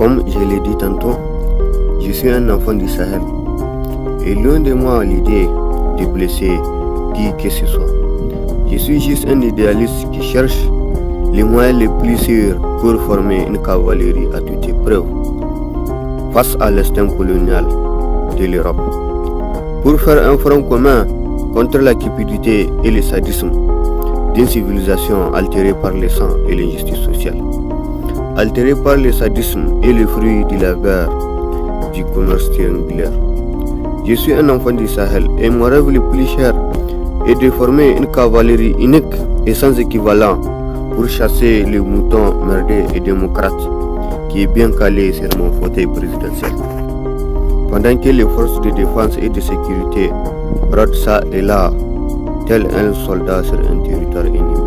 Comme je l'ai dit tantôt, je suis un enfant du Sahel. Et loin de moi l'idée de blesser qui que ce soit. Je suis juste un idéaliste qui cherche les moyens les plus sûrs pour former une cavalerie à toute épreuve face à l'instinct colonial de l'Europe. Pour faire un front commun contre la cupidité et le sadisme d'une civilisation altérée par le sang et l'injustice sociale. Altérée par le sadisme et le fruit de la guerre du commerce triangulaire. Je suis un enfant du Sahel et mon rêve le plus cher est de former une cavalerie unique et sans équivalent pour chasser les moutons merdés et démocrates qui est bien calé sur mon fauteuil présidentiel. Pendant que les forces de défense et de sécurité rôdent ça et là, tel un soldat sur un territoire ennemi.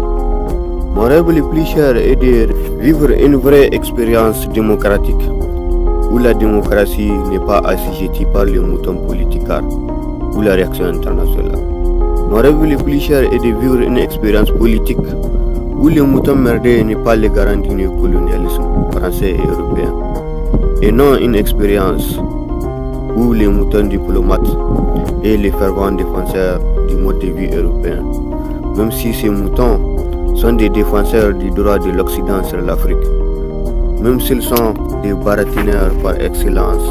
Mon rêve le plus cher est de vivre une vraie expérience démocratique où la démocratie n'est pas assujettie par les moutons politicards ou la réaction internationale. Mon rêve le plus cher est de vivre une expérience politique où les moutons merdés n'est pas le garant du néocolonialisme français et européen, et non une expérience où les moutons diplomates et les fervents défenseurs du mode de vie européen, même si ces moutons sont des défenseurs du droit de l'Occident sur l'Afrique, même s'ils sont des baratineurs par excellence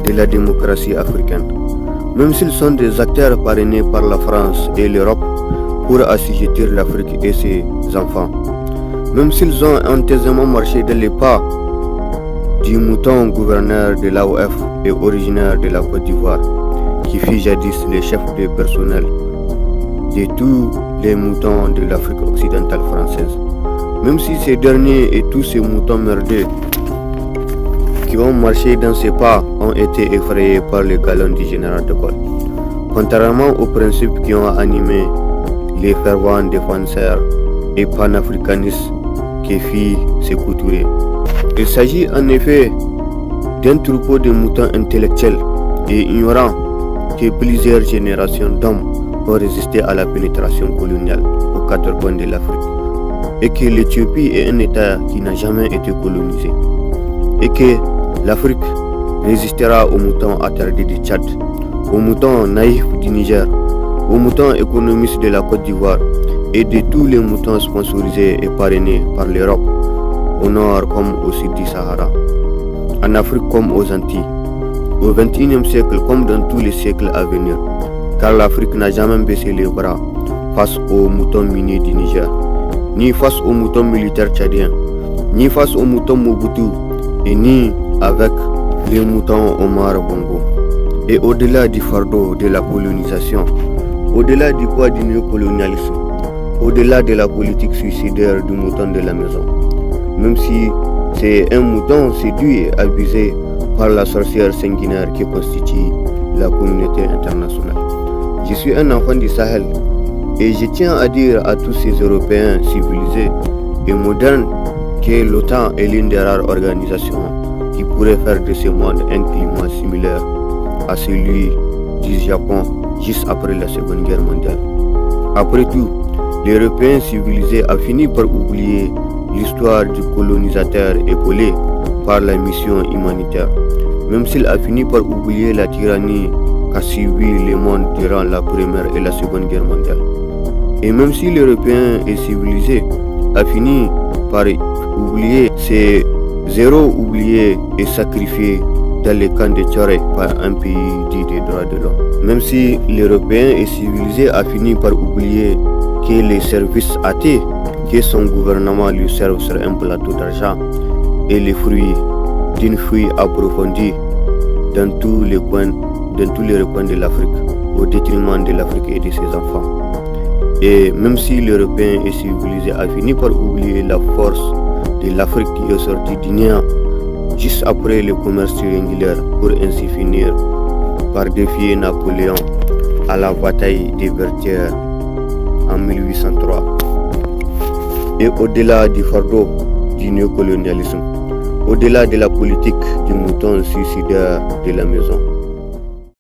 de la démocratie africaine, même s'ils sont des acteurs parrainés par la France et l'Europe pour assujettir l'Afrique et ses enfants, même s'ils ont honteusement marché dans les pas du mouton gouverneur de l'AOF et originaire de la Côte d'Ivoire, qui fut jadis le chef de personnel de tous les moutons de l'Afrique occidentale française. Même si ces derniers et tous ces moutons merdés qui ont marché dans ces pas ont été effrayés par le galon du général de Gaulle, contrairement aux principes qui ont animé les fervents défenseurs et panafricanistes qui fit Sékou Touré. Il s'agit en effet d'un troupeau de moutons intellectuels et ignorants que plusieurs générations d'hommes ont résisté à la pénétration coloniale aux quatre coins de l'Afrique, et que l'Éthiopie est un État qui n'a jamais été colonisé, et que l'Afrique résistera aux moutons attardés du Tchad, aux moutons naïfs du Niger, aux moutons économistes de la Côte d'Ivoire et de tous les moutons sponsorisés et parrainés par l'Europe, au nord comme au sud du Sahara, en Afrique comme aux Antilles, au XXIe siècle comme dans tous les siècles à venir, car l'Afrique n'a jamais baissé les bras face aux moutons miniers du Niger, ni face aux moutons militaires tchadiens, ni face aux moutons Mobutu, et ni avec les moutons Omar Bongo. Et au-delà du fardeau de la colonisation, au-delà du poids du néocolonialisme, au-delà de la politique suicidaire du mouton de la maison, même si c'est un mouton séduit et abusé par la sorcière sanguinaire qui constitue la communauté internationale. Je suis un enfant du Sahel et je tiens à dire à tous ces Européens civilisés et modernes que l'OTAN est l'une des rares organisations qui pourrait faire de ce monde un climat similaire à celui du Japon juste après la Seconde Guerre mondiale. Après tout, l'Européen civilisé a fini par oublier l'histoire du colonisateur épaulé par la mission humanitaire, même s'il a fini par oublier la tyrannie qu'a subi le monde durant la Première et la Seconde Guerre mondiale. Et même si l'Européen est civilisé a fini par oublier ces zéros oubliés et sacrifiés dans les camps de Thioré par un pays dit des droits de l'homme. Même si l'Européen est civilisé a fini par oublier que les services athées que son gouvernement lui serve sur un plateau d'argent et les fruits d'une fouille approfondie dans tous les recoins de l'Afrique, au détriment de l'Afrique et de ses enfants. Et même si l'Européen est civilisé a fini par oublier la force de l'Afrique qui est sortie du néant juste après le commerce triangulaire pour ainsi finir par défier Napoléon à la bataille des Vertières en 1803. Et au-delà du fardeau du néocolonialisme, au-delà de la politique du mouton suicidaire de la maison,